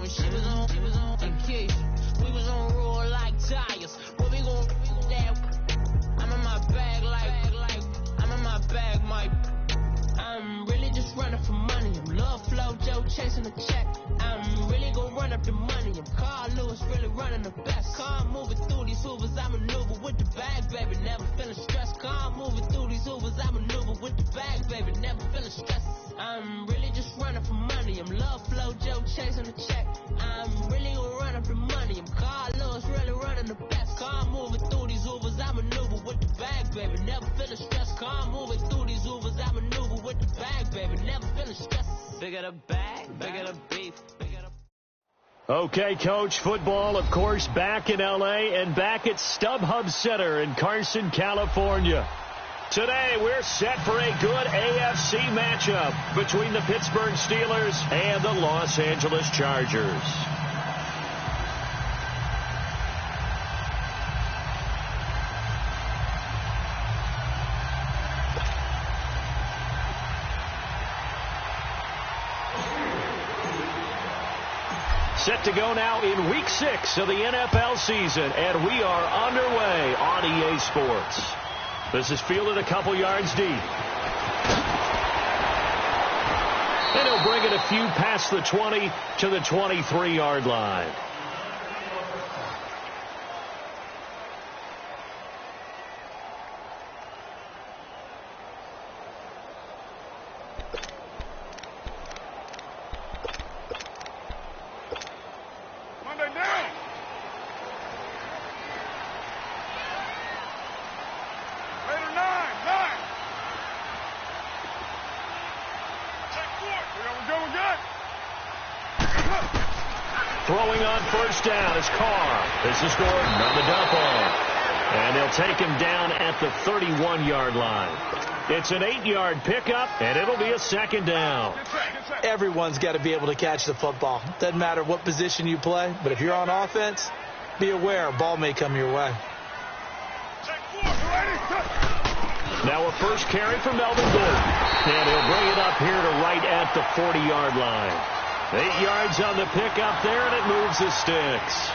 when she was on and Keith. We was on roll like tires. What we gon' that? I'm in my bag like I'm in my bag, Mike. I'm really just running for money. I'm love flow, Joe chasing the check. I'm really gonna run up the money. I'm Carl Lewis, really running the best. Car moving through these Hoovers, I maneuver with the bag, baby. Never feeling stressed. Car moving through these Hoovers, I maneuver with the bag, baby. Never feeling stressed. I'm really just running for money. I'm love flow, Joe chasing the check. I'm really gonna run up the money. I'm Carl Lewis, really running the best. Car moving through these Hoovers, I maneuver with the bag, baby. Never feeling stressed. Car moving through these Hoovers, I maneuver with the bag, baby. Never feeling stressed. Bigger the bag, bigger the beef, bigger the... Okay, Coach, football, of course, back in L.A. and back at StubHub Center in Carson, California. Today, we're set for a good AFC matchup between the Pittsburgh Steelers and the Los Angeles Chargers. Set to go now in Week 6 of the NFL season, and we are underway on EA Sports. This is fielded a couple yards deep. And he'll bring it a few past the 20 to the 23-yard line. Throwing on first down is Carr. This is Gordon on the dump off. And they'll take him down at the 31-yard line. It's an 8-yard pickup, and it'll be a second down. Everyone's got to be able to catch the football. Doesn't matter what position you play, but if you're on offense, be aware a ball may come your way. Now a first carry for Melvin Gordon. And he'll bring it up here to right at the 40-yard line. 8 yards on the pickup there, and it moves the sticks.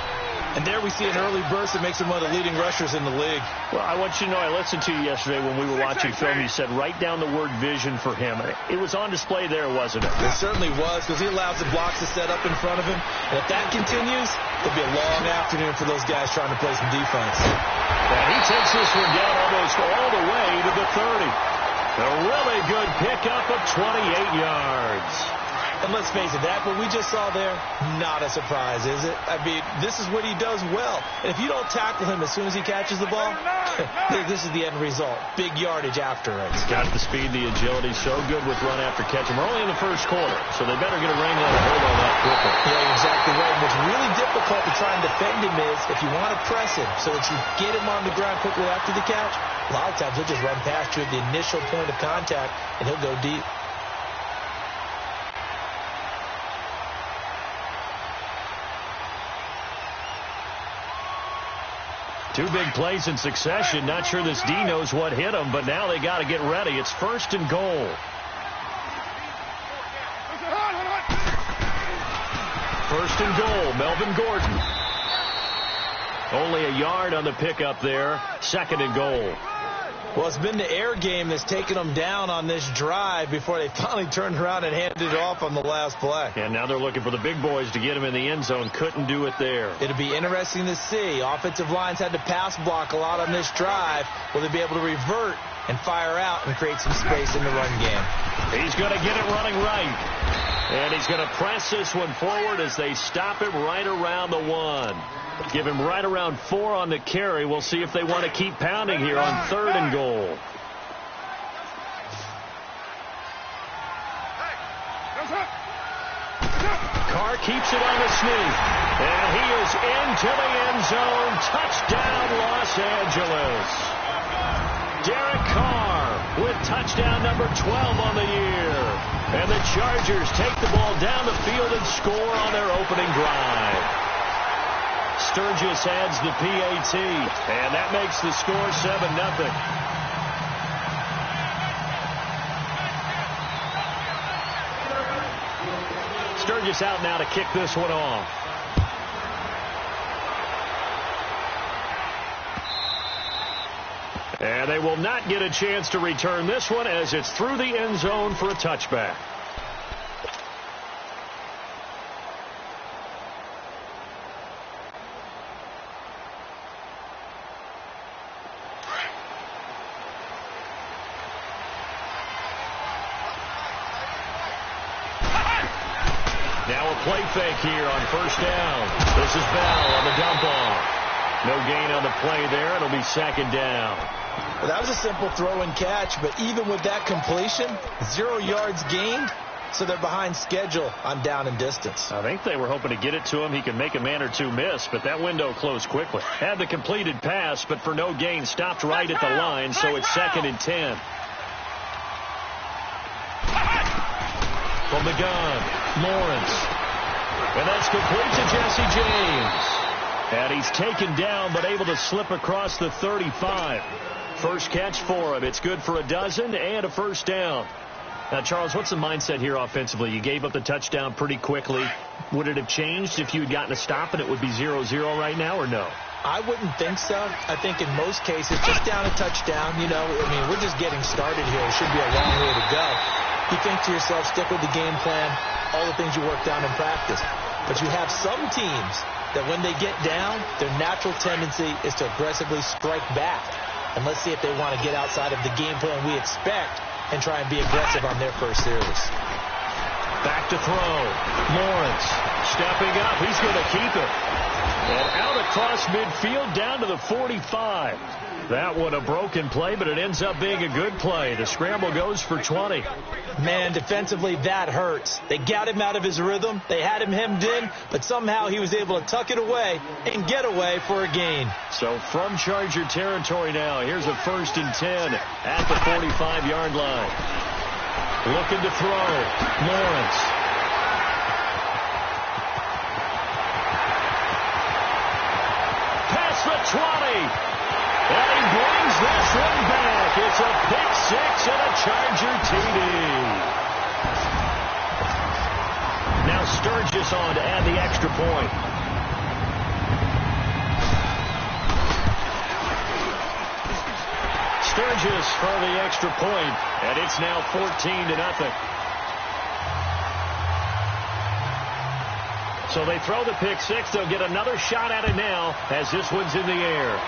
And there we see an early burst that makes him one of the leading rushers in the league. Well, I want you to know, I listened to you yesterday when we were watching film. You said write down the word vision for him. It was on display there, wasn't it? It certainly was, because he allows the blocks to set up in front of him. And if that continues, it'll be a long afternoon for those guys trying to play some defense. And he takes this one down almost all the way to the 30. A really good pickup of 28 yards. And let's face it, that what we just saw there, not a surprise, is it? I mean, this is what he does well. And if you don't tackle him as soon as he catches the ball, this is the end result. Big yardage after it. He's got the speed, the agility, so good with run after catch. And we're only in the first quarter, so they better get a wrangle and a hold on that quickly. Yeah, exactly right. What's really difficult to try and defend him is if you want to press him so that you get him on the ground quickly after the catch, a lot of times he'll just run past you at the initial point of contact, and he'll go deep. Two big plays in succession. Not sure this D knows what hit him, but now they got to get ready. It's first and goal. First and goal, Melvin Gordon. Only a yard on the pickup there. Second and goal. Well, it's been the air game that's taken them down on this drive before they finally turned around and handed it off on the last play. And now they're looking for the big boys to get him in the end zone. Couldn't do it there. It'll be interesting to see. Offensive lines had to pass block a lot on this drive. Will they be able to revert and fire out and create some space in the run game? He's going to get it running right. And he's going to press this one forward as they stop him right around the 1. Give him right around 4 on the carry. We'll see if they want to keep pounding here on third and goal. Carr keeps it on the sneak. And he is into the end zone. Touchdown, Los Angeles. Derek Carr with touchdown number 12 on the year. And the Chargers take the ball down the field and score on their opening drive. Sturgis adds the PAT, and that makes the score 7-0. Sturgis out now to kick this one off. And they will not get a chance to return this one as it's through the end zone for a touchback. Now a play fake here on first down. This is Bell on the dump off. No gain on the play there. It'll be second down. Well, that was a simple throw and catch, but even with that completion, 0 yards gained, so they're behind schedule on down and distance. I think they were hoping to get it to him. He could make a man or two miss, but that window closed quickly. Had the completed pass, but for no gain, stopped right at the line, so it's 2nd and 10. From the gun, Lawrence. And that's complete to Jesse James. And he's taken down, but able to slip across the 35. First catch for him. It's good for a dozen and a first down. Now, Charles, what's the mindset here offensively? You gave up the touchdown pretty quickly. Would it have changed if you had gotten a stop and it would be 0-0 right now, or no? I wouldn't think so. I think in most cases, just down a touchdown, you know, I mean, we're just getting started here. It should be a long way to go. You think to yourself, stick with the game plan, all the things you worked on in practice. But you have some teams that when they get down, their natural tendency is to aggressively strike back. And let's see if they want to get outside of the game plan we expect and try and be aggressive on their first series. Back to throw. Lawrence stepping up. He's going to keep it. And out across midfield down to the 45. That one a broken play, but it ends up being a good play. The scramble goes for 20. Man, defensively, that hurts. They got him out of his rhythm. They had him hemmed in, but somehow he was able to tuck it away and get away for a gain. So from Charger territory now, here's a 1st and 10 at the 45-yard line. Looking to throw. Lawrence. Past the 20. And he brings this one back. It's a pick six and a Charger TD. Now Sturgis on to add the extra point. Sturgis for the extra point, and it's now 14-0. So they throw the pick six. They'll get another shot at it now as this one's in the air.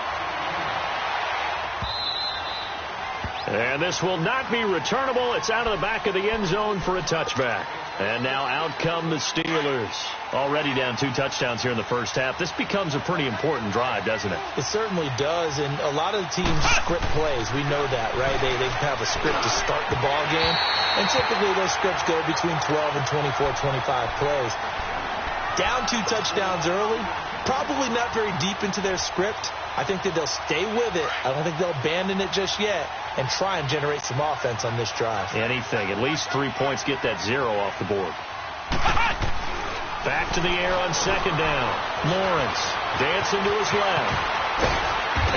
And this will not be returnable. It's out of the back of the end zone for a touchback. And now out come the Steelers. Already down 2 touchdowns here in the first half. This becomes a pretty important drive, doesn't it? It certainly does. And a lot of the teams script plays. We know that, right? They have a script to start the ball game. And typically those scripts go between 12 and 24, 25 plays. Down 2 touchdowns early. Probably not very deep into their script. I think that they'll stay with it. I don't think they'll abandon it just yet and try and generate some offense on this drive. Anything. At least 3 points. Get that 0 off the board. Back to the air on second down. Lawrence dancing to his left.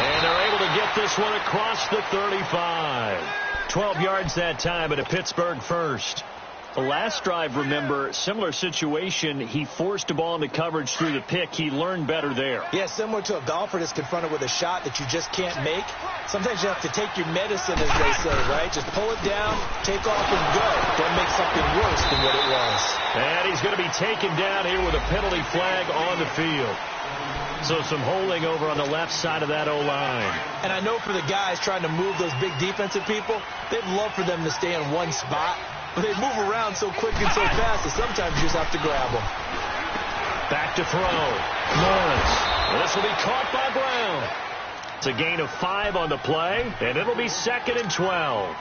And they're able to get this one across the 35. 12 yards that time at a Pittsburgh first. The last drive, remember, similar situation. He forced a ball into coverage through the pick. He learned better there. Yeah, similar to a golfer that's confronted with a shot that you just can't make. Sometimes you have to take your medicine, as they say, right? Just pull it down, take off, and go. Don't make something worse than what it was. And he's going to be taken down here with a penalty flag on the field. So some holding over on the left side of that O-line. And I know for the guys trying to move those big defensive people, they'd love for them to stay in one spot. But they move around so quick and so fast that sometimes you just have to grab them. Back to throw. Lawrence. This will be caught by Brown. It's a gain of 5 on the play, and it'll be 2nd and 12.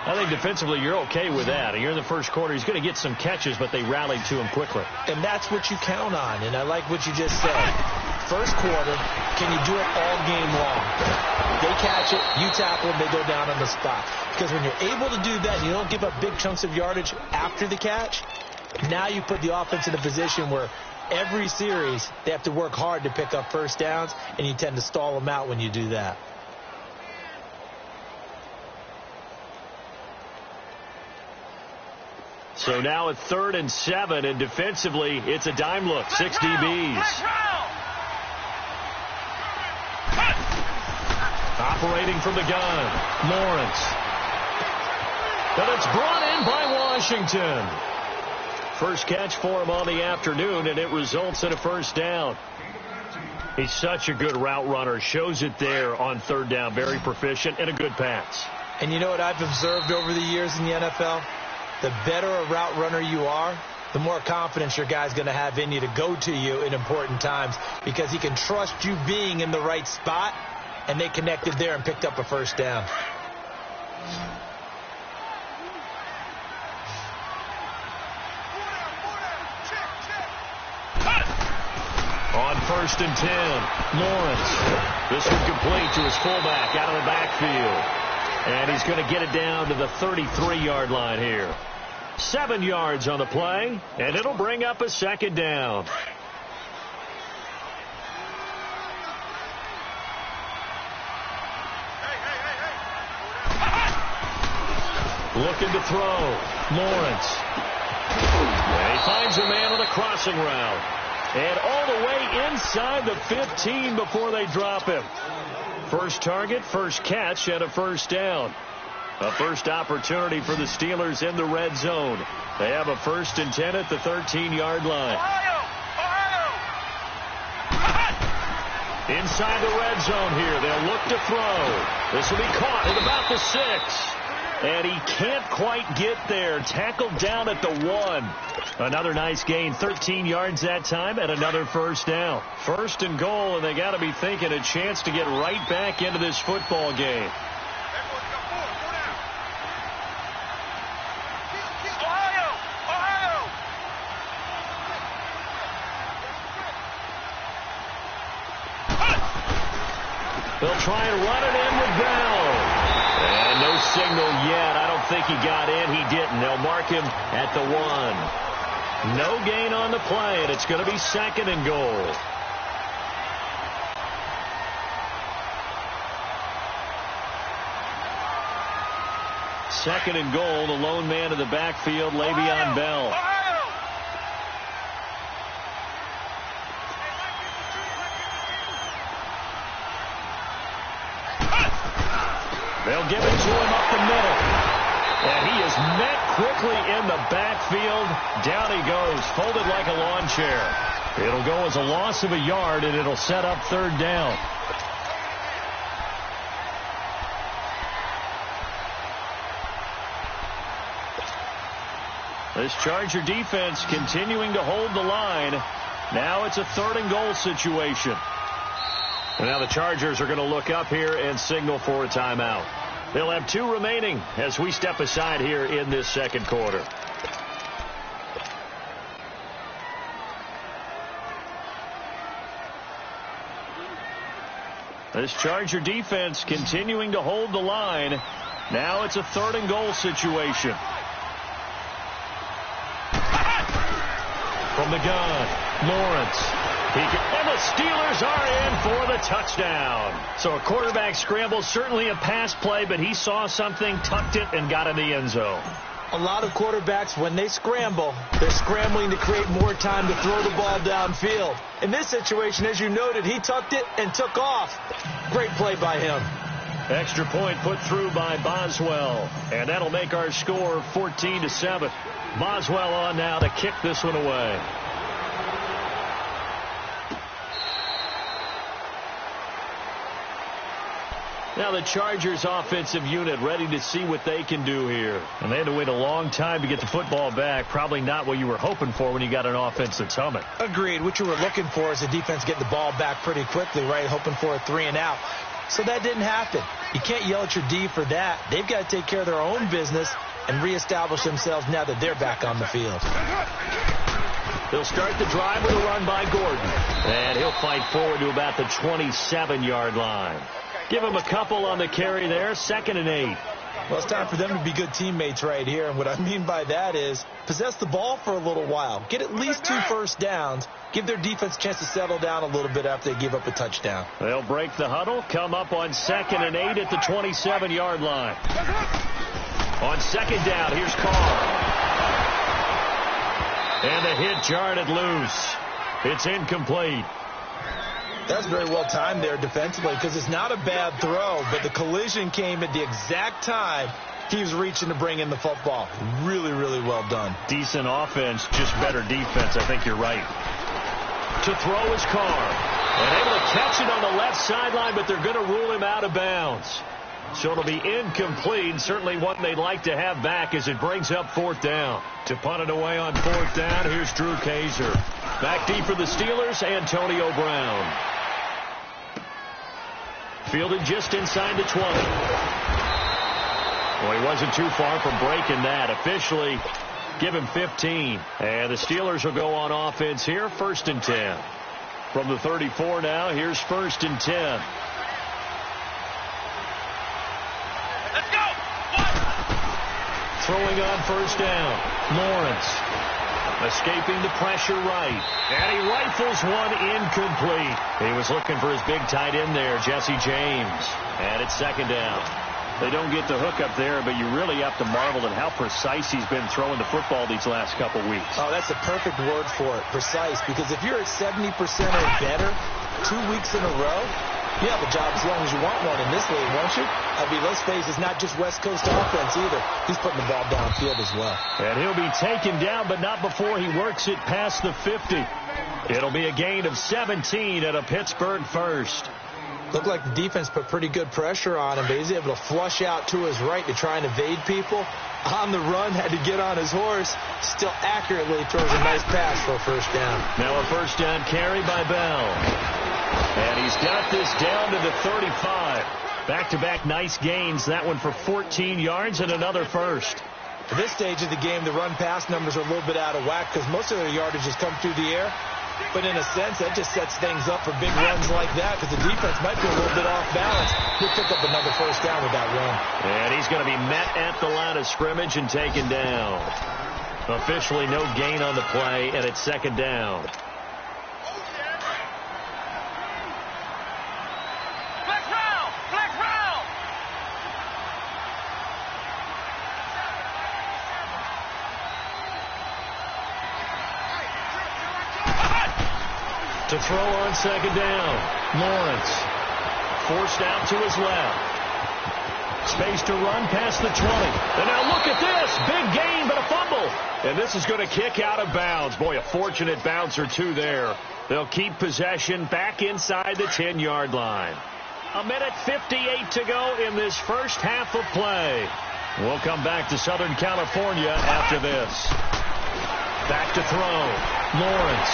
I think defensively you're okay with that. And you're in the first quarter. He's going to get some catches, but they rallied to him quickly. And that's what you count on. And I like what you just said. First quarter, can you do it all game long? They catch it, you tackle them, they go down on the spot. Because when you're able to do that, you don't give up big chunks of yardage after the catch. Now you put the offense in a position where every series they have to work hard to pick up first downs, and you tend to stall them out when you do that. So now at 3rd and 7, and defensively, it's a dime look. 6 DBs. Operating from the gun, Lawrence. And it's brought in by Washington. First catch for him on the afternoon, and it results in a first down. He's such a good route runner. Shows it there on 3rd down. Very proficient and a good pass. And you know what I've observed over the years in the NFL? The better a route runner you are, the more confidence your guy's going to have in you to go to you in important times, because he can trust you being in the right spot, and they connected there and picked up a first down. On 1st and 10, Lawrence. This one complete to his fullback out of the backfield. And he's going to get it down to the 33-yard line here. 7 yards on the play, and it'll bring up a second down. Looking to throw. Lawrence. And he finds a man on a crossing route. And all the way inside the 15 before they drop him. First target, first catch, and a first down. A first opportunity for the Steelers in the red zone. They have a 1st and 10 at the 13-yard line. Inside the red zone here. They'll look to throw. This will be caught at about the 6. And he can't quite get there. Tackled down at the 1. Another nice gain. 13 yards that time and another first down. 1st and goal, and they got to be thinking a chance to get right back into this football game. They'll try and run it in with Bell. And no signal yet. I don't think he got in. He didn't. They'll mark him at the 1. No gain on the play, and it's going to be 2nd and goal. Second and goal, the lone man in the backfield, Le'Veon Bell. They'll give it to him up the middle. And he is met quickly in the backfield. Down he goes, folded like a lawn chair. It'll go as a loss of a yard, and it'll set up 3rd down. This Charger defense continuing to hold the line. Now it's a 3rd and goal situation. And now the Chargers are going to look up here and signal for a timeout. They'll have 2 remaining as we step aside here in this second quarter. This Charger defense continuing to hold the line. Now it's a 3rd and goal situation. From the gun, Lawrence. And the Steelers are in for the touchdown. So a quarterback scramble, certainly a pass play, but he saw something, tucked it, and got in the end zone. A lot of quarterbacks, when they scramble, they're scrambling to create more time to throw the ball downfield. In this situation, as you noted, he tucked it and took off. Great play by him. Extra point put through by Boswell, and that'll make our score 14-7. Boswell on now to kick this one away. Now the Chargers offensive unit ready to see what they can do here. And they had to wait a long time to get the football back. Probably not what you were hoping for when you got an offense that's humming. Agreed. What you were looking for is the defense getting the ball back pretty quickly, right? Hoping for a 3 and out. So that didn't happen. You can't yell at your D for that. They've got to take care of their own business and reestablish themselves now that they're back on the field. They'll start the drive with a run by Gordon. And he'll fight forward to about the 27-yard line. Give him a couple on the carry there. 2nd and 8. Well, it's time for them to be good teammates right here. And what I mean by that is possess the ball for a little while. Get at least 2 first downs. Give their defense a chance to settle down a little bit after they give up a touchdown. They'll break the huddle. Come up on 2nd and 8 at the 27-yard line. On 2nd down, here's Carr. And the hit jarred it loose. It's incomplete. That's very well timed there defensively because it's not a bad throw, but the collision came at the exact time he was reaching to bring in the football. Really, really well done. Decent offense, just better defense. I think you're right. To throw his Carr. And able to catch it on the left sideline, but they're going to rule him out of bounds. So it'll be incomplete. Certainly one they'd like to have back as it brings up 4th down. To punt it away on 4th down, here's Drew Kaiser. Back deep for the Steelers, Antonio Brown. Fielded just inside the 20. Well, he wasn't too far from breaking that. Officially, give him 15. And the Steelers will go on offense here, 1st and 10. From the 34 now, here's 1st and 10. Let's go! Throwing on 1st down, Lawrence. Escaping the pressure right. And he rifles one incomplete. He was looking for his big tight end there, Jesse James. And it's 2nd down. They don't get the hook up there, but you really have to marvel at how precise he's been throwing the football these last couple weeks. Oh, that's the perfect word for it, precise. Because if you're at 70% or better 2 weeks in a row, you have a job as long as you want one in this league, won't you? I mean, let's face it, it's not just West Coast offense either. He's putting the ball downfield as well. And he'll be taken down, but not before he works it past the 50. It'll be a gain of 17 at a Pittsburgh first. Looked like the defense put pretty good pressure on him, but he's able to flush out to his right to try and evade people. On the run, had to get on his horse. Still accurately throws a nice pass for a 1st down. Now a 1st down carry by Bell. And he's got this down to the 35. Back-to-back nice gains. That one for 14 yards and another 1st. At this stage of the game, the run-pass numbers are a little bit out of whack because most of their yardage has come through the air. But in a sense, that just sets things up for big runs like that because the defense might be a little bit off balance. He'll pick up another 1st down with that run. And he's going to be met at the line of scrimmage and taken down. Officially no gain on the play, and it's 2nd down. To throw on 2nd down, Lawrence forced out to his left. Space to run past the 20. And now look at this. Big gain, but a fumble. And this is going to kick out of bounds. Boy, a fortunate bounce or two there. They'll keep possession back inside the 10-yard line. 1:58 to go in this first half of play. We'll come back to Southern California after this. Back to throw. Lawrence.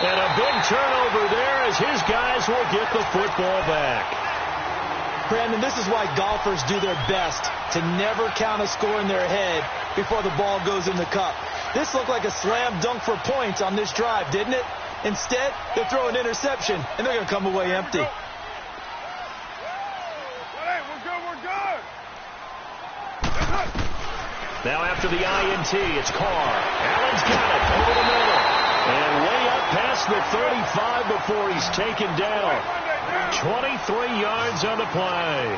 And a big turnover there as his guys will get the football back. Brandon, this is why golfers do their best to never count a score in their head before the ball goes in the cup. This looked like a slam dunk for points on this drive, didn't it? Instead, they throw an interception, and they're going to come away empty. We're good. Now after the INT, it's Carr. Allen's got it over the middle. And way up past the 35 before he's taken down. 23 yards on the play.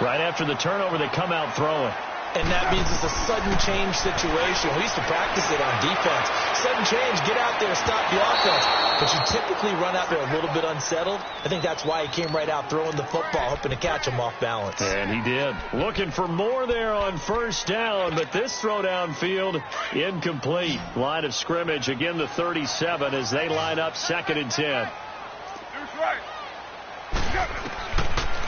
Right after the turnover, they come out throwing. And that means it's a sudden change situation. We used to practice it on defense. Sudden change, get out there, stop the offense. But you typically run out there a little bit unsettled. I think that's why he came right out throwing the football, hoping to catch him off balance. And he did. Looking for more there on 1st down, but this throw downfield incomplete. Line of scrimmage, again the 37 as they line up 2nd and 10.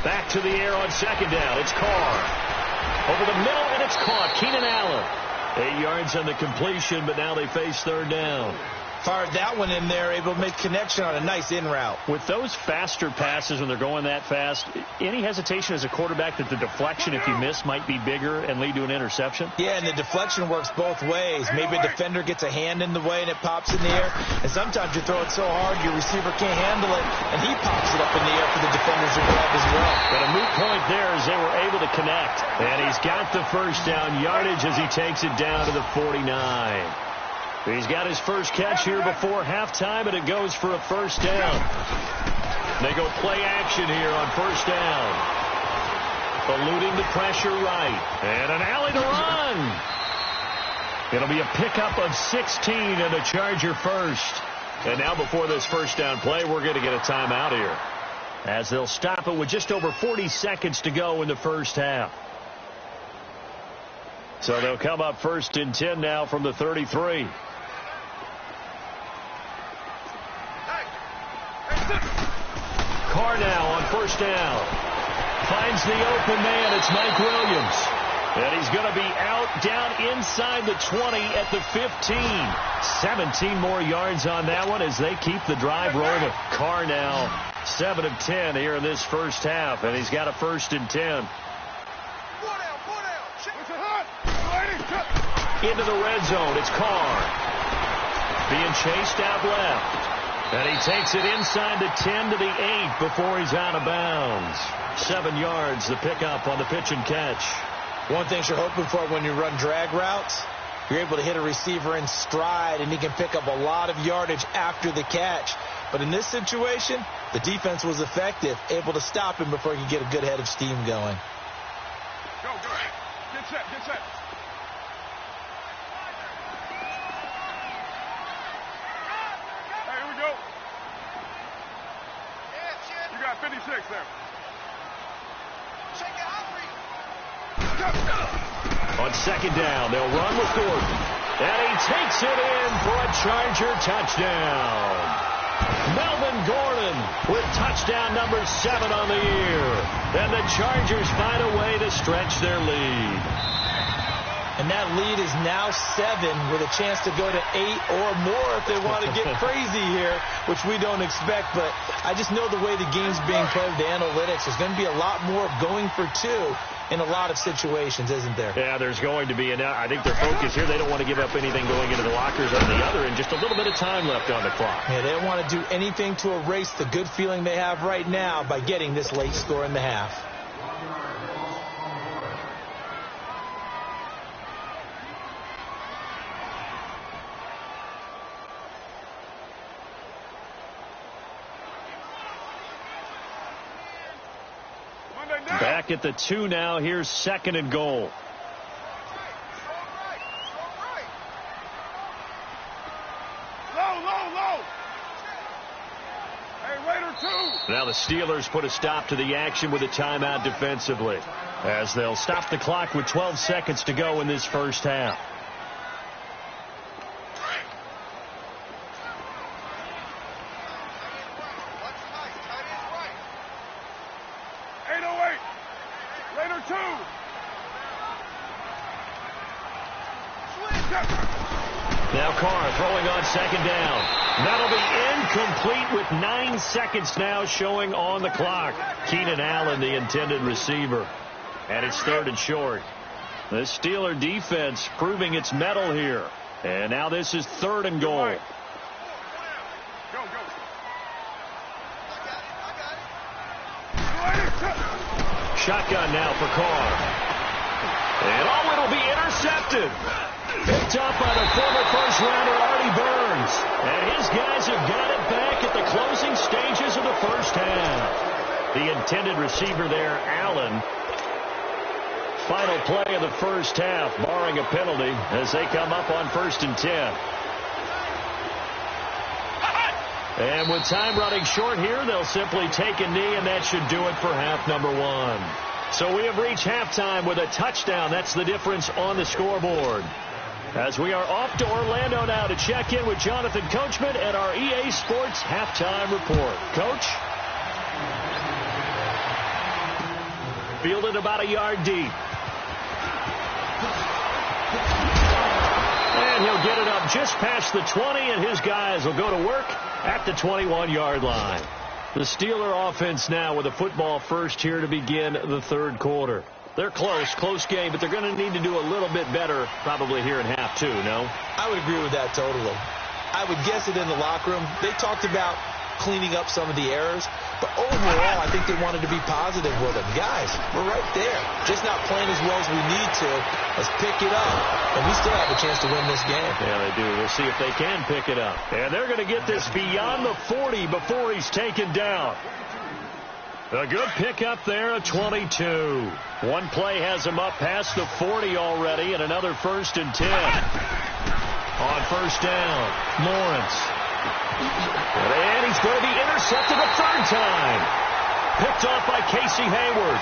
Back to the air on 2nd down. It's Carr. Over the middle, and it's caught. Keenan Allen. 8 yards on the completion, but now they face 3rd down. Fired that one in there, able to make connection on a nice in route. With those faster passes when they're going that fast, any hesitation as a quarterback that the deflection, if you miss, might be bigger and lead to an interception? Yeah, and the deflection works both ways. Maybe a defender gets a hand in the way and it pops in the air. And sometimes you throw it so hard your receiver can't handle it, and he pops it up in the air for the defenders to grab as well. But a moot point there as they were able to connect. And he's got the 1st down yardage as he takes it down to the 49. He's got his first catch here before halftime, and it goes for a 1st down. They go play action here on 1st down. Eluding the pressure right. And an alley to run. It'll be a pickup of 16 and a Charger first. And now before this first down play, we're going to get a timeout here, as they'll stop it with just over 40 seconds to go in the first half. So they'll come up 1st and 10 now from the 33. Carr now on 1st down. Finds the open man. It's Mike Williams. And he's going to be out down inside the 20 at the 15. 17 more yards on that one as they keep the drive rolling. Carr now 7 of 10 here in this first half, and he's got a 1st and 10. Into the red zone. It's Carr being chased out left. And he takes it inside the 10 to the 8 before he's out of bounds. 7 yards, the pickup on the pitch and catch. One thing you're hoping for when you run drag routes, you're able to hit a receiver in stride, and he can pick up a lot of yardage after the catch. But in this situation, the defense was effective, able to stop him before he could get a good head of steam going. Go. Get set. Hey, here we go. You got 56 there. On 2nd down, they'll run with Gordon. And he takes it in for a Charger touchdown. Melvin Gordon with touchdown number 7 on the year. And the Chargers find a way to stretch their lead. And that lead is now 7 with a chance to go to 8 or more if they want to get crazy here, which we don't expect. But I just know the way the game's being played, the analytics, there's going to be a lot more going for 2 in a lot of situations, isn't there? Yeah, there's going to be. And I think their focus here, they don't want to give up anything going into the lockers on the other, and just a little bit of time left on the clock. Yeah, they don't want to do anything to erase the good feeling they have right now by getting this late score in the half. Back at the 2 now. Here's 2nd and goal. Low. Hey, Raider 2. Now the Steelers put a stop to the action with a timeout defensively, as they'll stop the clock with 12 seconds to go in this first half. Now Carr throwing on 2nd down. That'll be incomplete with 9 seconds now showing on the clock. Keenan Allen, the intended receiver. And it's 3rd and short. The Steeler defense proving its mettle here. And now this is 3rd and goal. Go. Shotgun now for Carr. And it'll be intercepted. Picked up by the former first-rounder Artie Burns. And his guys have got it back at the closing stages of the first half. The intended receiver there, Allen. Final play of the first half, barring a penalty, as they come up on 1st and 10. And with time running short here, they'll simply take a knee, and that should do it for half number 1. So we have reached halftime with a touchdown. That's the difference on the scoreboard. As we are off to Orlando now to check in with Jonathan Coachman and our EA Sports halftime report. Coach? Fielded about a yard deep. And he'll get it up just past the 20, and his guys will go to work at the 21-yard line. The Steeler offense now with a football first here to begin the 3rd quarter. They're close game, but they're going to need to do a little bit better probably here in half 2, no? I would agree with that totally. I would guess it in the locker room. They talked about cleaning up some of the errors, but overall I think they wanted to be positive with them. Guys, we're right there. Just not playing as well as we need to. Let's pick it up, and we still have a chance to win this game. Yeah, they do. We'll see if they can pick it up. And they're going to get this beyond the 40 before he's taken down. A good pickup there at 22. One play has him up past the 40 already, and another 1st and 10. On 1st down, Lawrence. And he's going to be intercepted a 3rd time. Picked off by Casey Hayward.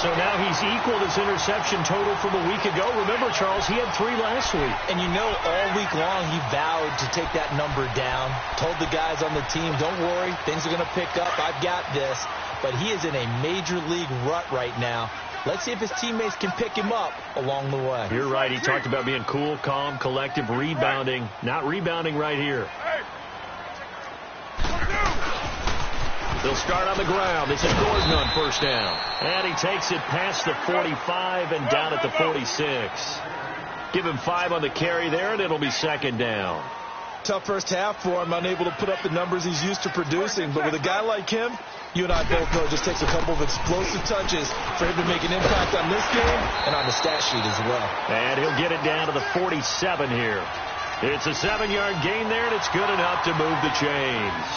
So now he's equaled his interception total from a week ago. Remember, Charles, he had 3 last week. And you know, all week long he vowed to take that number down. Told the guys on the team, don't worry, things are going to pick up. I've got this. But he is in a major league rut right now. Let's see if his teammates can pick him up along the way. You're right. He talked about being cool, calm, collective, rebounding. Not rebounding right here. They'll start on the ground. This is Gordon on 1st down. And he takes it past the 45 and down at the 46. Give him 5 on the carry there, and it'll be 2nd down. Tough first half for him, unable to put up the numbers he's used to producing. But with a guy like him, you and I both know it just takes a couple of explosive touches for him to make an impact on this game and on the stat sheet as well. And he'll get it down to the 47 here. It's a 7-yard gain there, and it's good enough to move the chains.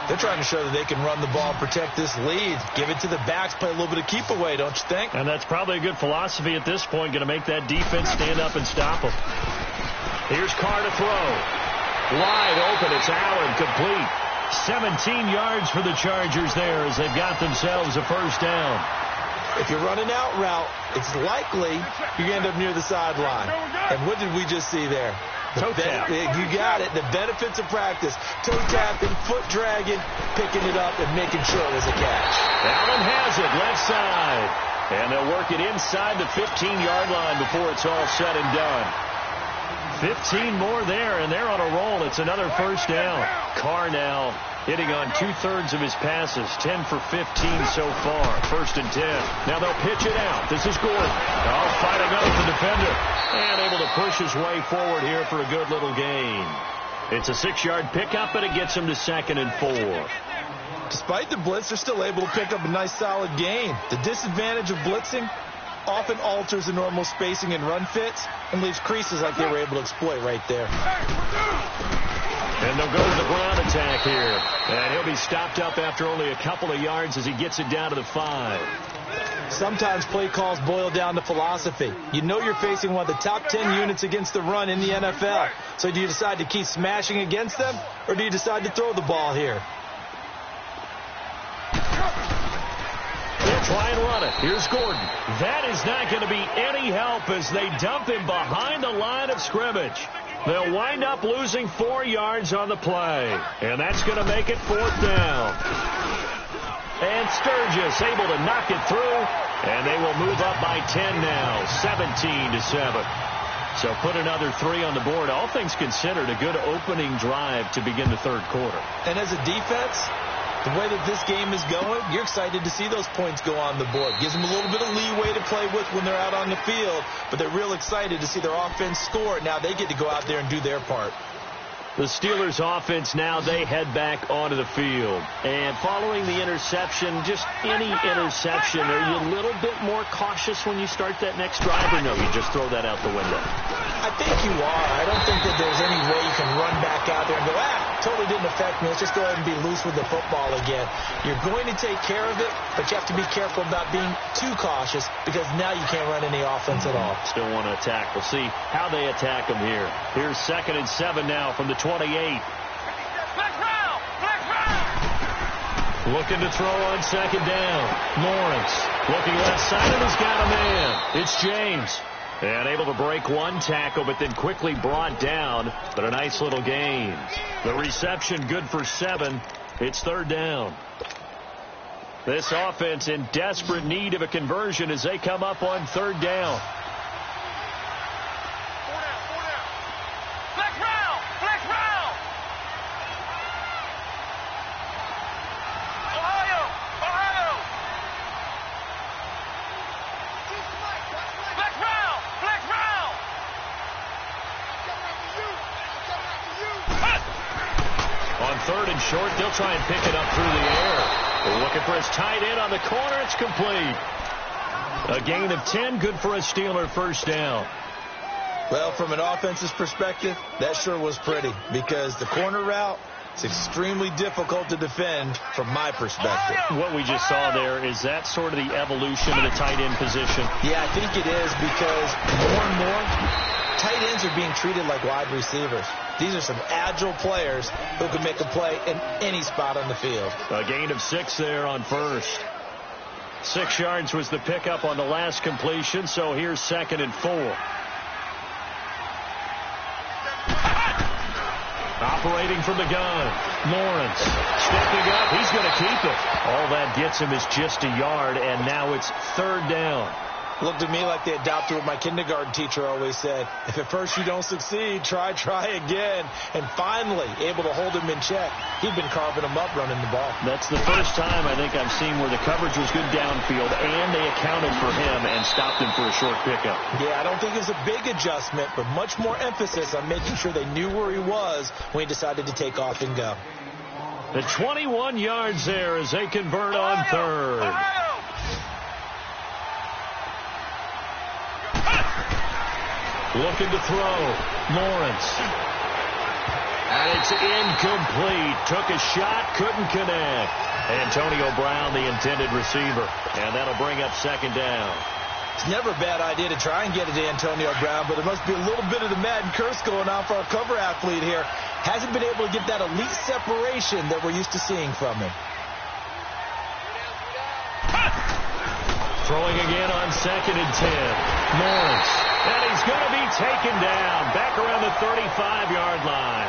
They're trying to show that they can run the ball and protect this lead. Give it to the backs, play a little bit of keep away, don't you think? And that's probably a good philosophy at this point, going to make that defense stand up and stop them. Here's Carr to throw. Wide open, it's Allen, complete. 17 yards for the Chargers there as they've got themselves a 1st down. If you're running out route, it's likely you end up near the sideline. And what did we just see there? Toe tap. You got it. The benefits of practice. Toe tapping, foot dragging, picking it up, and making sure it was a catch. Allen has it, left side. And they'll work it inside the 15-yard line before it's all said and done. 15 more there, and they're on a roll. It's another 1st down. Carr now hitting on 2/3 of his passes, 10 for 15 so far. 1st and 10. Now they'll pitch it out. This is Gordon. Oh, fighting up the defender. And able to push his way forward here for a good little gain. It's a 6-yard pickup, and it gets him to 2nd and 4. Despite the blitz, they're still able to pick up a nice solid gain. The disadvantage of blitzing often alters the normal spacing and run fits and leaves creases like they were able to exploit right there. And they'll go to the ground attack here. And he'll be stopped up after only a couple of yards as he gets it down to the 5. Sometimes play calls boil down to philosophy. You know you're facing one of the top 10 units against the run in the NFL. So do you decide to keep smashing against them, or do you decide to throw the ball here? They'll try and run it. Here's Gordon. That is not going to be any help as they dump him behind the line of scrimmage. They'll wind up losing 4 yards on the play. And that's going to make it 4th down. And Sturgis able to knock it through. And they will move up by 10 now, 17-7. So put another 3 on the board. All things considered, a good opening drive to begin the 3rd quarter. And as a defense, the way that this game is going, you're excited to see those points go on the board. Gives them a little bit of leeway to play with when they're out on the field, but they're real excited to see their offense score. Now they get to go out there and do their part. The Steelers offense now, they head back onto the field. And following the interception, just any interception, are you a little bit more cautious when you start that next drive, or no, you just throw that out the window? I think you are. I don't think that there's any way you can run back out there and go, totally didn't affect me. Let's just go ahead and be loose with the football again. You're going to take care of it, but you have to be careful about being too cautious because now you can't run any offense at all. Still want to attack. We'll see how they attack them here. Here's 2nd and 7 now from the 28. Looking to throw on 2nd down. Lawrence looking left side, and he's got a man. It's James. And able to break one tackle, but then quickly brought down. But a nice little gain. The reception good for 7. It's 3rd down. This offense in desperate need of a conversion as they come up on 3rd down. Short, they'll try and pick it up through the air. They're looking for his tight end on the corner. It's complete. A gain of 10, good for a Steeler 1st down. Well, from an offensive perspective, that sure was pretty because the corner route It's extremely difficult to defend from my perspective. What we just saw there, is that sort of the evolution of the tight end position? Yeah, I think it is, because more and more, tight ends are being treated like wide receivers. These are some agile players who can make a play in any spot on the field. A gain of 6 there on first. 6 yards was the pickup on the last completion, so here's 2nd and 4. Operating from the gun, Lawrence stepping up. He's going to keep it. All that gets him is just a yard, and now it's 3rd down. Looked to me like they adopted what my kindergarten teacher always said. If at first you don't succeed, try again. And finally, able to hold him in check. He'd been carving him up running the ball. That's the first time I think I've seen where the coverage was good downfield, and they accounted for him and stopped him for a short pickup. Yeah, I don't think it was a big adjustment, but much more emphasis on making sure they knew where he was when he decided to take off and go. The 21 yards there as they convert on 3rd. Looking to throw. Lawrence. And it's incomplete. Took a shot, couldn't connect. Antonio Brown, the intended receiver. And that'll bring up 2nd down. It's never a bad idea to try and get it to Antonio Brown, but there must be a little bit of the Madden curse going on for our cover athlete here. Hasn't been able to get that elite separation that we're used to seeing from him. Throwing again on 2nd and 10. Lawrence. And he's going to be taken down back around the 35-yard line.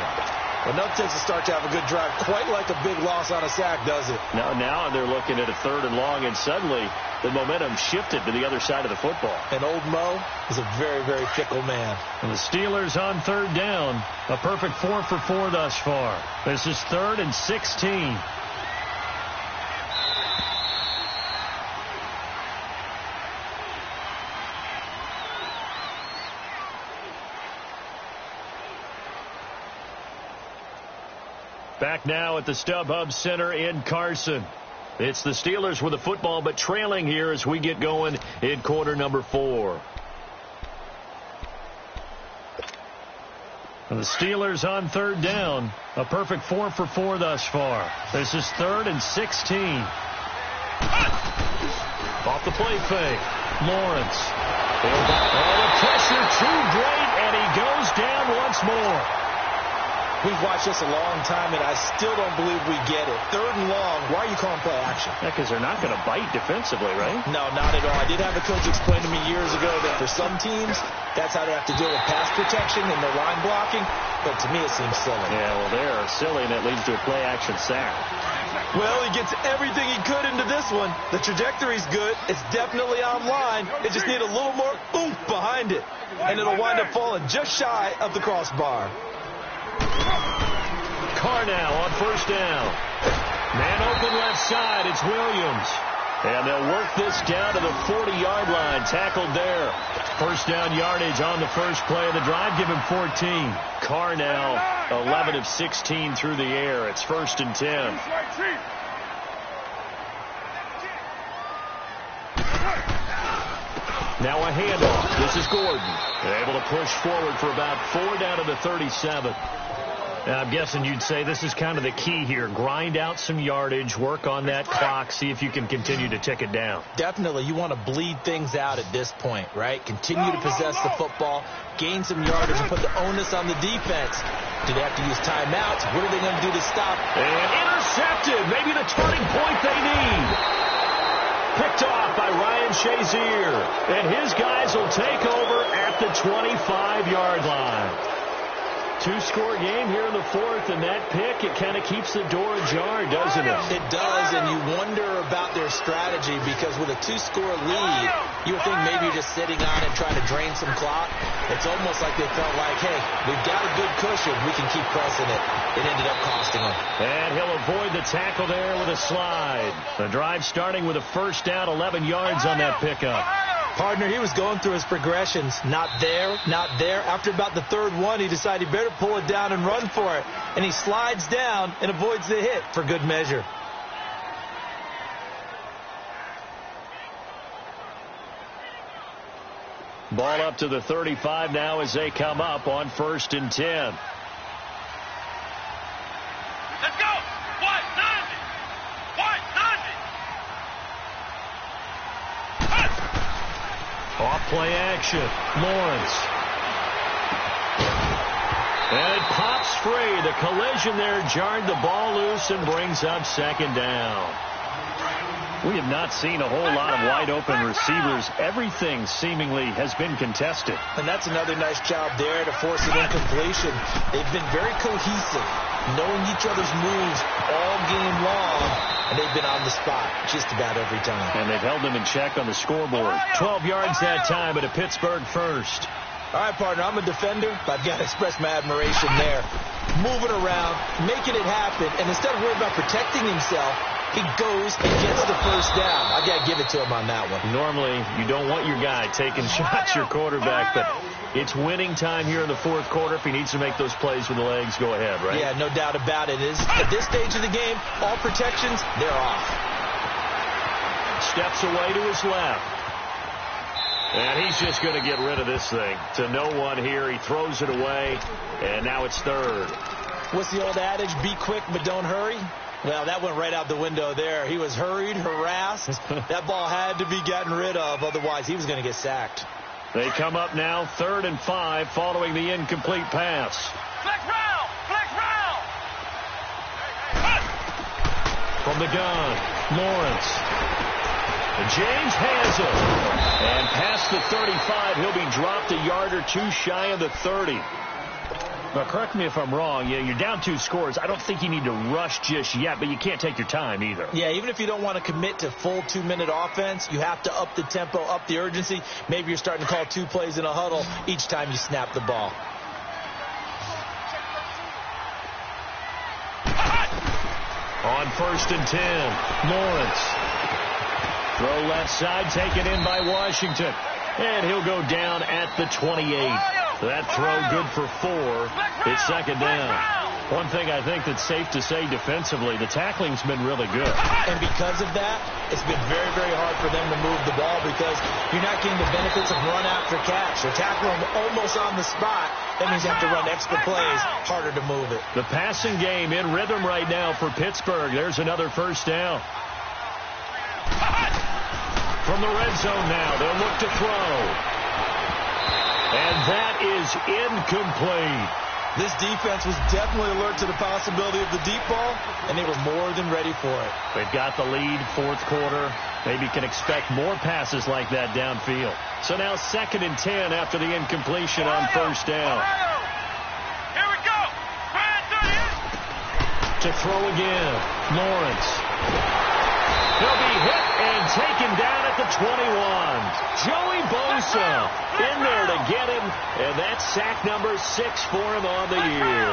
Well, no takes a start to have a good drive, quite like a big loss on a sack, does it? Now they're looking at a 3rd and long, and suddenly the momentum shifted to the other side of the football. And old Mo is a very, very fickle man. And the Steelers on 3rd down. A perfect 4 for 4 thus far. This is 3rd and 16. Back now at the StubHub Center in Carson. It's the Steelers with the football, but trailing here as we get going in quarter number 4. And the Steelers on 3rd down. A perfect 4 for 4 thus far. This is 3rd and 16. Off the play fake. Lawrence. Oh, the pressure too great, and he goes down once more. We've watched this a long time, and I still don't believe we get it. 3rd and long, why are you calling play action? Yeah, because they're not going to bite defensively, right? No, not at all. I did have a coach explain to me years ago that for some teams, that's how they have to deal with pass protection and their line blocking, but to me it seems silly. Yeah, well, they're silly, and it leads to a play action sack. Well, he gets everything he could into this one. The trajectory's good. It's definitely online. It just needs a little more oomph behind it, and it'll wind up falling just shy of the crossbar. Carr now on 1st down. Man open left side. It's Williams. And they'll work this down to the 40-yard line. Tackled there. 1st down yardage on the first play of the drive. Give him 14. Carr now 11 of 16 through the air. It's 1st and 10. Now a handoff. This is Gordon. They're able to push forward for about 4 down to the 37. I'm guessing you'd say this is kind of the key here. Grind out some yardage, work on that clock, see if you can continue to tick it down. Definitely. You want to bleed things out at this point, right? Continue to possess the football, gain some yardage, and put the onus on the defense. Do they have to use timeouts? What are they going to do to stop? And intercepted. Maybe the turning point they need. Picked off by Ryan Shazier. And his guys will take over at the 25-yard line. 2-score game here in the 4th, and that pick, it kind of keeps the door ajar, doesn't it? It does, and you wonder about their strategy, because with a 2-score lead, you would think maybe you're just sitting on it trying to drain some clock. It's almost like they felt like, hey, we've got a good cushion. We can keep pressing it. It ended up costing them. And he'll avoid the tackle there with a slide. The drive starting with a 1st down, 11 yards on that pickup. Partner, he was going through his progressions. Not there, not there. After about the 3rd one, he decided he better pull it down and run for it. And he slides down and avoids the hit for good measure. Ball up to the 35 now as they come up on 1st and 10. Let's go. 190. 190. Off play action. Lawrence. And it pops free. The collision there jarred the ball loose and brings up second down. We have not seen a whole lot of wide-open receivers. Everything seemingly has been contested. And that's another nice job there to force an incompletion. They've been very cohesive, knowing each other's moves all game long, and they've been on the spot just about every time. And they've held them in check on the scoreboard. 12 yards that time, but a Pittsburgh first. All right, partner, I'm a defender, but I've got to express my admiration there. Moving around, making it happen, and instead of worrying about protecting himself, he goes and gets the first down. I got to give it to him on that one. Normally, you don't want your guy taking shots, your quarterback, but it's winning time here in the fourth quarter. If he needs to make those plays with the legs, go ahead, right? Yeah, no doubt about it. At this stage of the game, all protections, they're off. Steps away to his left. And he's just going to get rid of this thing. To no one here. He throws it away, and now it's third. What's the old adage? Be quick, but don't hurry. Well, that went right out the window there. He was hurried, harassed. That ball had to be gotten rid of. Otherwise, he was going to get sacked. They come up now 3rd and 5 following the incomplete pass. Flex round. Flex round. From the gun, Lawrence. James has it. And past the 35, he'll be dropped a yard or two shy of the 30. Now, correct me if I'm wrong. Yeah, you're down 2 scores. I don't think you need to rush just yet, but you can't take your time either. Yeah, even if you don't want to commit to full 2-minute offense, you have to up the tempo, up the urgency. Maybe you're starting to call 2 plays in a huddle each time you snap the ball. On 1st and 10, Lawrence. Throw left side, taken in by Washington. And he'll go down at the 28. That throw good for 4. It's second down. One thing I think that's safe to say defensively, the tackling's been really good. And because of that, it's been very, very hard for them to move the ball because you're not getting the benefits of run after catch. They're tackling almost on the spot. That means you have to run extra plays, harder to move it. The passing game in rhythm right now for Pittsburgh. There's another first down. From the red zone now, they'll look to throw. And that is incomplete. This defense was definitely alert to the possibility of the deep ball, and they were more than ready for it. They've got the lead, 4th quarter. Maybe can expect more passes like that downfield. So now 2nd and 10 after the incompletion on first down. Here we go. To throw again, Lawrence. He'll be hit and taken down at the 21. Joey Bosa in there to get him, and that's sack number 6 for him on the year.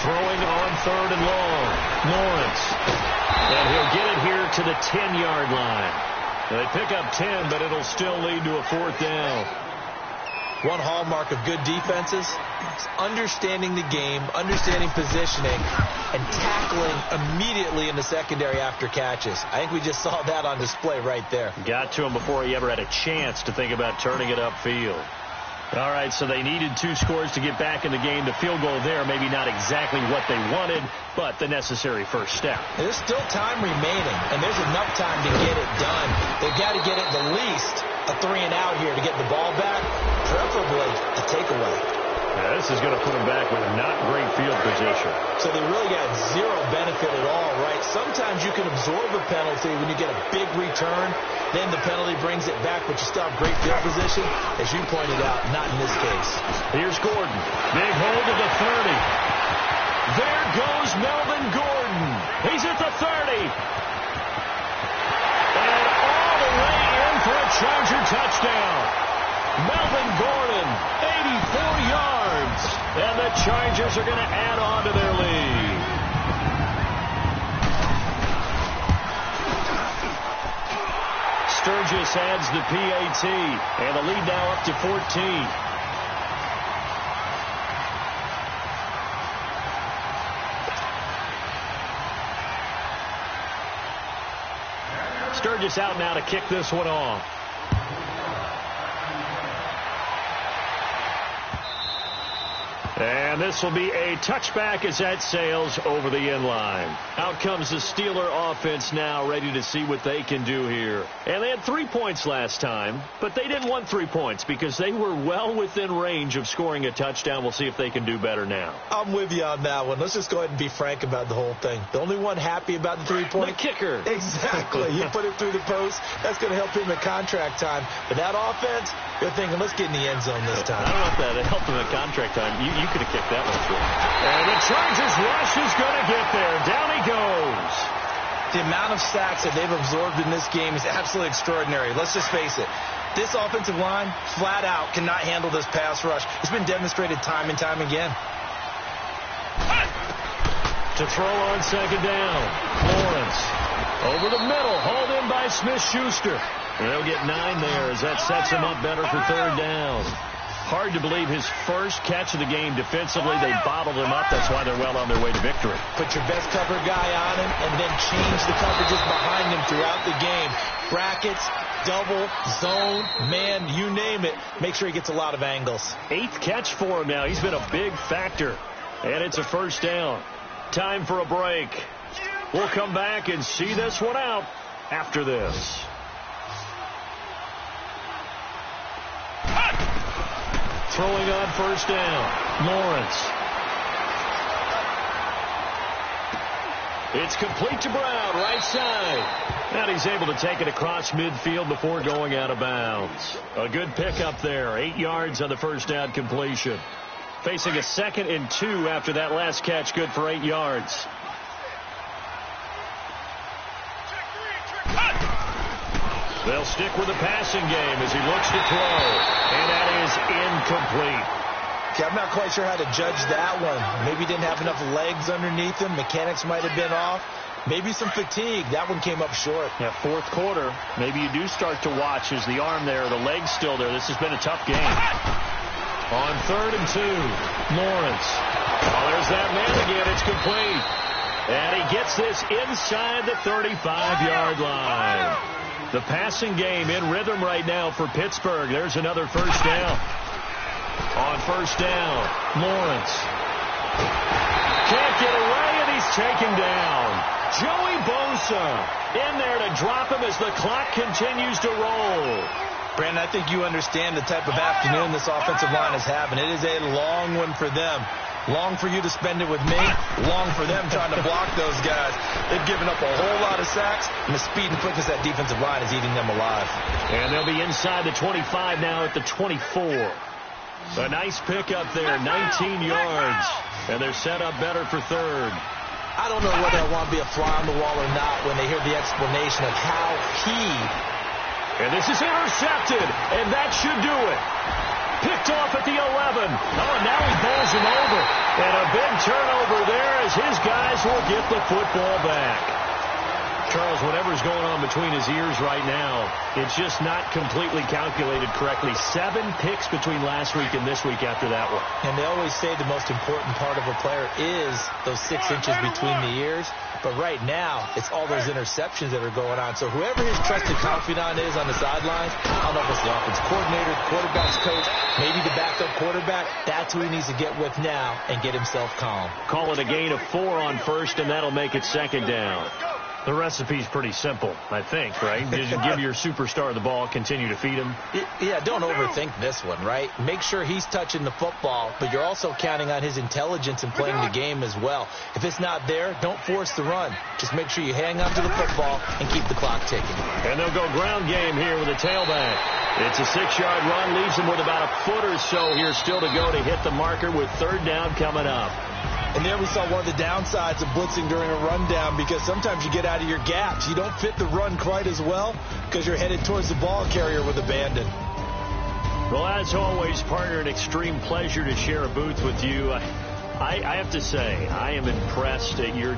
Throwing on 3rd and long, Lawrence. And he'll get it here to the 10-yard line. They pick up 10, but it'll still lead to a 4th down. One hallmark of good defenses is understanding the game, understanding positioning, and tackling immediately in the secondary after catches. I think we just saw that on display right there. Got to him before he ever had a chance to think about turning it upfield. All right, so they needed 2 scores to get back in the game. The field goal there, maybe not exactly what they wanted, but the necessary first step. There's still time remaining, and there's enough time to get it done. They've got to get it the least a 3-and-out here to get the ball back, preferably a takeaway. Now, this is going to put them back with not great field position. So they really got 0 benefit at all, right? Sometimes you can absorb a penalty when you get a big return. Then the penalty brings it back, but you still have great field position. As you pointed out, not in this case. Here's Gordon. Big hold at the 30. There goes Melvin Gordon. He's at the 30. And all the way in for a Charger touchdown. Melvin Gordon, 84 yards. And the Chargers are going to add on to their lead. Sturgis adds the PAT, and the lead now up to 14. Sturgis out now to kick this one off. And this will be a touchback as that sails over the end line. Out comes the Steeler offense now, ready to see what they can do here. And they had 3 points last time, but they didn't want 3 points because they were well within range of scoring a touchdown. We'll see if they can do better now. I'm with you on that one. Let's just go ahead and be frank about the whole thing. The only one happy about the 3-point. The kicker. Exactly. You put it through the post. That's going to help him at contract time. But that offense, they're thinking, let's get in the end zone this time. I don't know if that helped him at contract time. You could have kicked that one through. And the Chargers rush is going to get there. Down he goes. The amount of sacks that they've absorbed in this game is absolutely extraordinary. Let's just face it. This offensive line, flat out, cannot handle this pass rush. It's been demonstrated time and time again. To throw on second down. Lawrence. Over the middle. Hauled in by Smith-Schuster. They'll get 9 there as that sets him up better for third down. Hard to believe his first catch of the game defensively. They bottled him up. That's why they're well on their way to victory. Put your best cover guy on him and then change the coverages behind him throughout the game. Brackets, double, zone, man, you name it. Make sure he gets a lot of angles. 8th catch for him now. He's been a big factor. And it's a first down. Time for a break. We'll come back and see this one out after this. Throwing on first down, Lawrence. It's complete to Brown, right side. And he's able to take it across midfield before going out of bounds. A good pickup there, 8 yards on the first down completion. Facing a 2nd and 2 after that last catch, good for 8 yards. They'll stick with the passing game as he looks to throw. And that is incomplete. Okay, I'm not quite sure how to judge that one. Maybe he didn't have enough legs underneath him. Mechanics might have been off. Maybe some fatigue. That one came up short. Yeah, fourth quarter. Maybe you do start to watch as the arm there, the leg's still there. This has been a tough game. On 3rd and 2, Lawrence. Oh, there's that man again. It's complete. And he gets this inside the 35-yard line. The passing game in rhythm right now for Pittsburgh. There's another first down. On first down, Lawrence. Can't get away, and he's taken down. Joey Bosa in there to drop him as the clock continues to roll. Brandon, I think you understand the type of afternoon this offensive line is having. It is a long one for them. Long for you to spend it with me. Long for them trying to block those guys. They've given up a whole lot of sacks, and the speed and quickness of that defensive line is eating them alive. And they'll be inside the 25 now at the 24. A nice pickup there, 19 yards. And they're set up better for third. I don't know whether I want to be a fly on the wall or not when they hear the explanation of how he... And this is intercepted, and that should do it. Picked off at the 11. Oh, and now he bowls him over. And a big turnover there as his guys will get the football back. Charles, whatever's going on between his ears right now, it's just not completely calculated correctly. 7 picks between last week and this week after that one. And they always say the most important part of a player is those 6 inches between the ears. But right now, it's all those interceptions that are going on. So whoever his trusted confidant is on the sidelines, I don't know if it's the offense coordinator, the quarterback's coach, maybe the backup quarterback, that's who he needs to get with now and get himself calm. Call it a gain of 4 on first, and that'll make it second down. The recipe's pretty simple, I think, right? You just give your superstar the ball, continue to feed him. Yeah, don't overthink this one, right? Make sure he's touching the football, but you're also counting on his intelligence in playing the game as well. If it's not there, don't force the run. Just make sure you hang on to the football and keep the clock ticking. And they'll go ground game here with a tailback. It's a 6-yard run, leaves him with about a foot or so here still to go to hit the marker with third down coming up. And there we saw one of the downsides of blitzing during a rundown because sometimes you get out of your gaps. You don't fit the run quite as well because you're headed towards the ball carrier with abandon. Well, as always, partner, an extreme pleasure to share a booth with you. I have to say, I am impressed at your